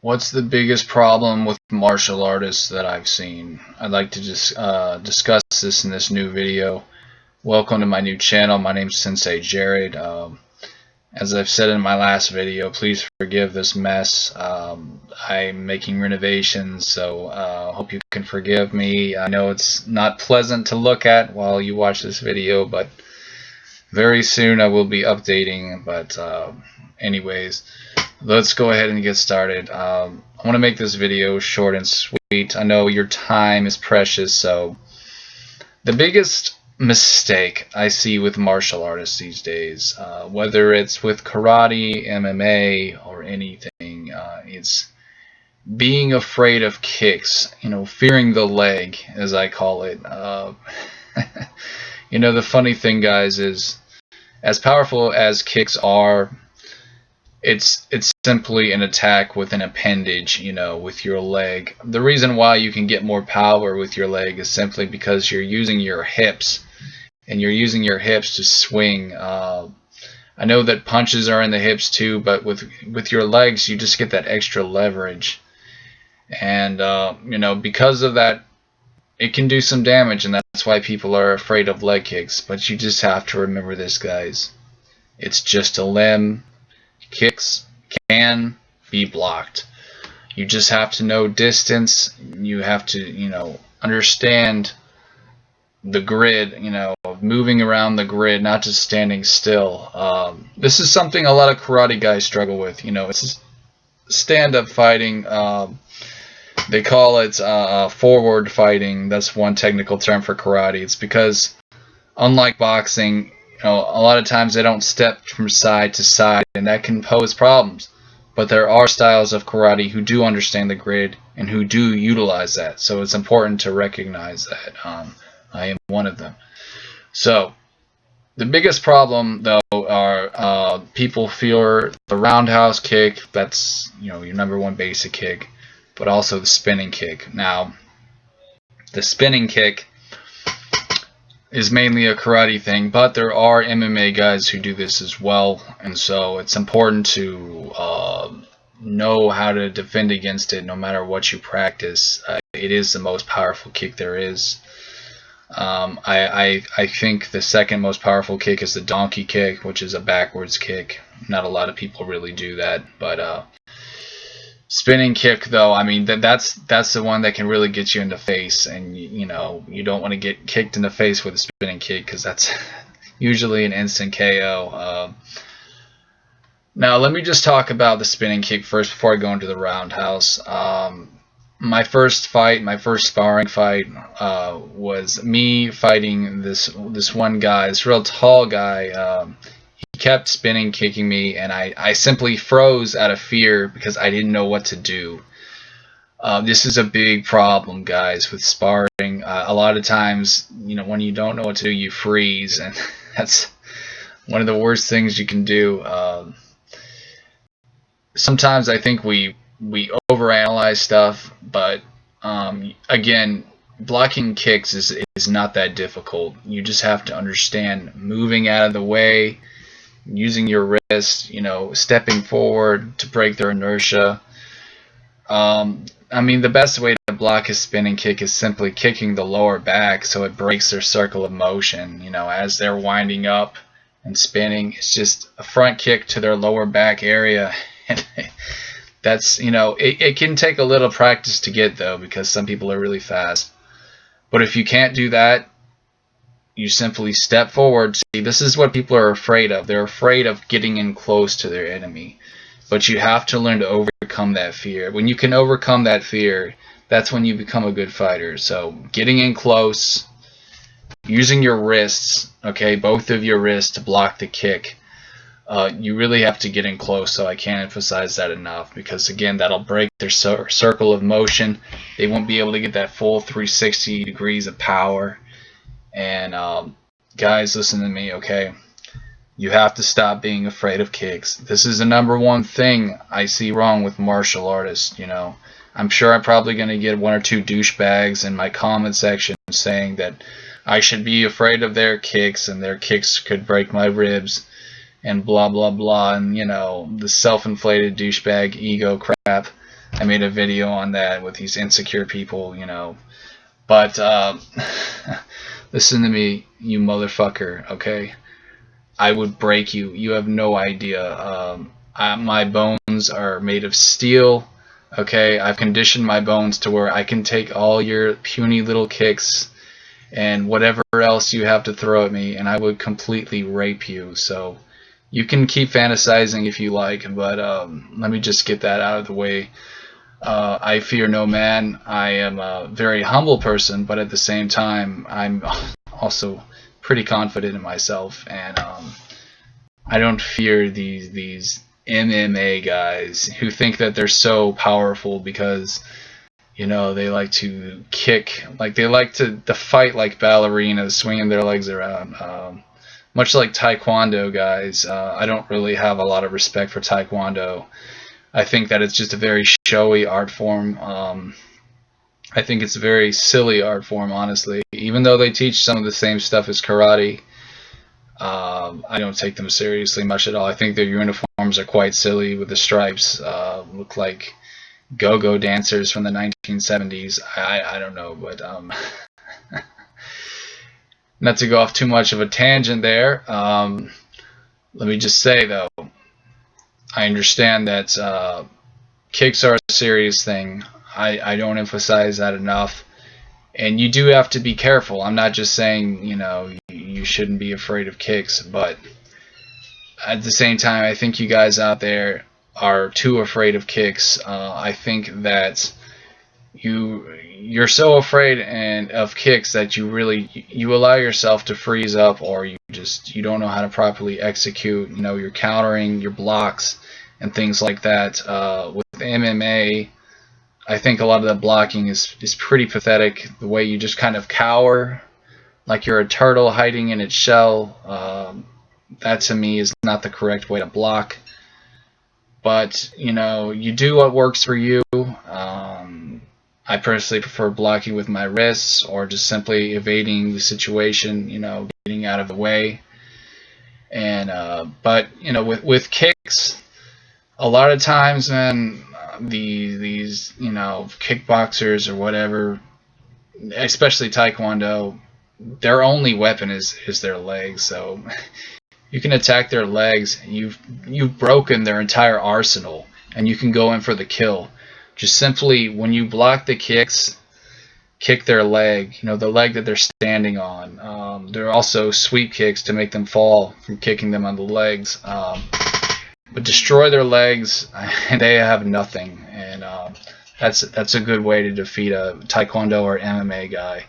What's the biggest problem with martial artists that I've seen? I'd like to just discuss this in this new video. Welcome to my new channel. My name's Sensei Jared. As I've said in my last video, please forgive this mess. I'm making renovations, so hope you can forgive me. I know it's not pleasant to look at while you watch this video, but very soon I will be updating. But anyways, let's go ahead and get started. I want to make this video short and sweet. I know your time is precious, so the biggest mistake I see with martial artists these days, whether it's with karate, MMA, or anything, it's being afraid of kicks, fearing the leg, as I call it. The funny thing, guys, is as powerful as kicks are, it's simply an attack with an appendage, with your leg. The reason why you can get more power with your leg is simply because you're using your hips, and you're using your hips to swing. I know that punches are in the hips too, but with your legs, you just get that extra leverage, and because of that, it can do some damage, and that's why people are afraid of leg kicks. But you just have to remember this, guys. It's just a limb. Kicks can be blocked. You just have to know distance. You have to, understand the grid, moving around the grid, not just standing still. This is something a lot of karate guys struggle with. It's stand-up fighting. They call it forward fighting. That's one technical term for karate. It's because, unlike boxing, a lot of times they don't step from side to side, and that can pose problems. But there are styles of karate who do understand the grid and who do utilize that. So it's important to recognize that. I am one of them. So the biggest problem, though, are people fear the roundhouse kick. That's your number one basic kick, but also the spinning kick. Now, the spinning kick is mainly a karate thing, but there are MMA guys who do this as well, and so it's important to know how to defend against it no matter what you practice. It is the most powerful kick there is. I think the second most powerful kick is the donkey kick, which is a backwards kick. Not a lot of people really do that, but spinning kick, though, I mean, that's the one that can really get you in the face, and you don't want to get kicked in the face with a spinning kick, because that's usually an instant KO. Now let me just talk about the spinning kick first before I go into the roundhouse. My first sparring fight, was me fighting this one guy, this real tall guy. He kept spinning kicking me, and I simply froze out of fear because I didn't know what to do. This is a big problem, guys, with sparring. A lot of times, when you don't know what to do, you freeze, and that's one of the worst things you can do. Sometimes I think we overanalyze stuff, but again, blocking kicks is not that difficult. You just have to understand moving out of the way, using your wrist, stepping forward to break their inertia. I mean, the best way to block a spinning kick is simply kicking the lower back so it breaks their circle of motion. As they're winding up and spinning, it's just a front kick to their lower back area. And that's, it can take a little practice to get, though, because some people are really fast. But if you can't do that, you simply step forward. See, this is what people are afraid of. They're afraid of getting in close to their enemy. But you have to learn to overcome that fear. When you can overcome that fear, that's when you become a good fighter. So getting in close, using your wrists, okay, both of your wrists to block the kick. You really have to get in close, so I can't emphasize that enough, because again, that'll break their circle of motion. They won't be able to get that full 360 degrees of power. And guys, listen to me, okay? You have to stop being afraid of kicks. This is the number one thing I see wrong with martial artists. I'm sure I'm probably going to get one or two douchebags in my comment section saying that I should be afraid of their kicks, and their kicks could break my ribs, and blah blah blah, and the self-inflated douchebag ego crap. I made a video on that with these insecure people, you know. But listen to me, you motherfucker, okay? I would break you. You have no idea. My bones are made of steel, okay? I've conditioned my bones to where I can take all your puny little kicks and whatever else you have to throw at me, and I would completely rape you. So you can keep fantasizing if you like, but let me just get that out of the way. I fear no man. I am a very humble person, but at the same time, I'm also pretty confident in myself, and I don't fear these MMA guys who think that they're so powerful because, you know, they like to kick, like they like to fight like ballerinas, swinging their legs around. Much like Taekwondo guys, I don't really have a lot of respect for Taekwondo. I think that it's just a very showy art form. I think it's a very silly art form, honestly. Even though they teach some of the same stuff as karate, I don't take them seriously much at all. I think their uniforms are quite silly with the stripes. Look like go-go dancers from the 1970s. I don't know, but not to go off too much of a tangent there. Let me just say, though, I understand that kicks are a serious thing. I don't emphasize that enough. And you do have to be careful. I'm not just saying, you know, you shouldn't be afraid of kicks, but at the same time, I think you guys out there are too afraid of kicks. I think that you're so afraid of kicks that you allow yourself to freeze up, or you don't know how to properly execute, you know, your countering, your blocks, and things like that. With MMA, I think a lot of the blocking is pretty pathetic. The way you just kind of cower like you're a turtle hiding in its shell. That to me is not the correct way to block. But, you know, you do what works for you. I personally prefer blocking with my wrists or just simply evading the situation, you know, getting out of the way. And but, you know, with kicks, a lot of times, man, these you know, kickboxers or whatever, especially Taekwondo, their only weapon is their legs. So you can attack their legs, you've broken their entire arsenal, and you can go in for the kill. Just simply, when you block the kicks, kick their leg, you know, the leg that they're standing on. There are also sweep kicks to make them fall from kicking them on the legs. But destroy their legs, and they have nothing. And that's a good way to defeat a Taekwondo or MMA guy.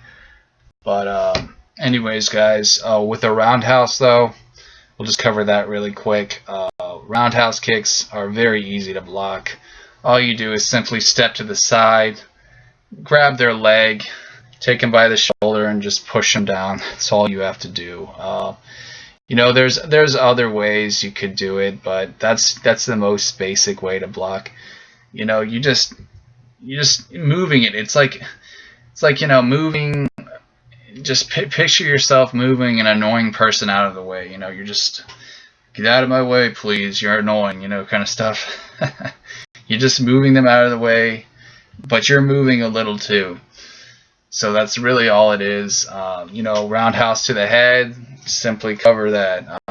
But anyways, guys, with a roundhouse though, we'll just cover that really quick. Roundhouse kicks are very easy to block. All you do is simply step to the side, grab their leg, take them by the shoulder, and just push them down. That's all you have to do. You know, there's other ways you could do it, but that's the most basic way to block. You know, you just moving it. It's like you know, moving. Just picture yourself moving an annoying person out of the way. You know, you're just, get out of my way, please. You're annoying. You know, kind of stuff. You're just moving them out of the way, but you're moving a little too. So that's really all it is. You know, roundhouse to the head, simply cover that.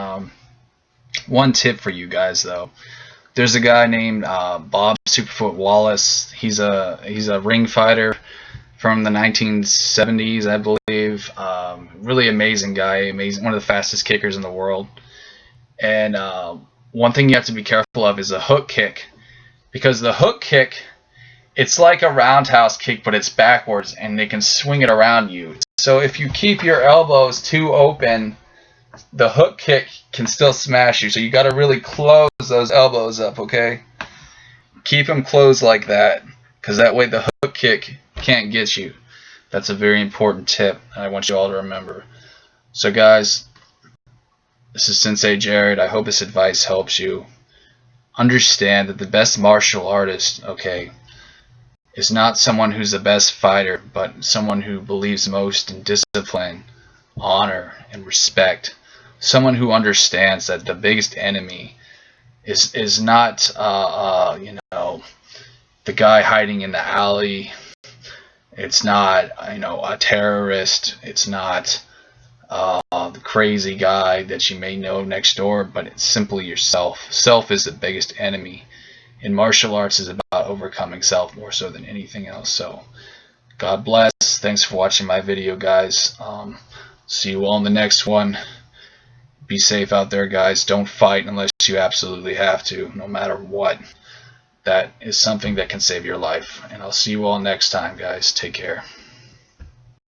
One tip for you guys though, there's a guy named Bob Superfoot Wallace. He's a ring fighter from the 1970s, I believe. Really amazing guy, one of the fastest kickers in the world. And one thing you have to be careful of is a hook kick, because the hook kick, it's like a roundhouse kick, but it's backwards, and they can swing it around you. So if you keep your elbows too open, the hook kick can still smash you. So you got to really close those elbows up, okay? Keep them closed like that, because that way the hook kick can't get you. That's a very important tip, and I want you all to remember. So guys, this is Sensei Jared. I hope this advice helps you. Understand that the best martial artist, okay, is not someone who's the best fighter, but someone who believes most in discipline, honor, and respect. Someone who understands that the biggest enemy is not you know, the guy hiding in the alley. It's not, a terrorist. It's not the crazy guy that you may know next door, but it's simply yourself. Self is the biggest enemy. And martial arts is about overcoming self more so than anything else. So, God bless. Thanks for watching my video, guys. See you all in the next one. Be safe out there, guys. Don't fight unless you absolutely have to, no matter what. That is something that can save your life. And I'll see you all next time, guys. Take care.